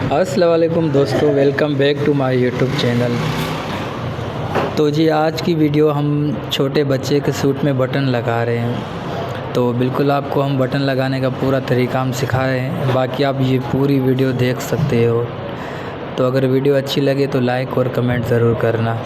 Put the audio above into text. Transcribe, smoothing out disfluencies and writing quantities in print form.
अस्सलाम वालेकुम दोस्तों, welcome back to my YouTube channel. तो जी आज की वीडियो हम छोटे बच्चे के सूट में बटन लगा रहे हैं। तो बिल्कुल आपको हम बटन लगाने का पूरा तरीका हम सिखाए हैं, बाकी आप ये पूरी वीडियो देख सकते हो। तो अगर वीडियो अच्छी लगे तो लाइक और कमेंट ज़रूर करना।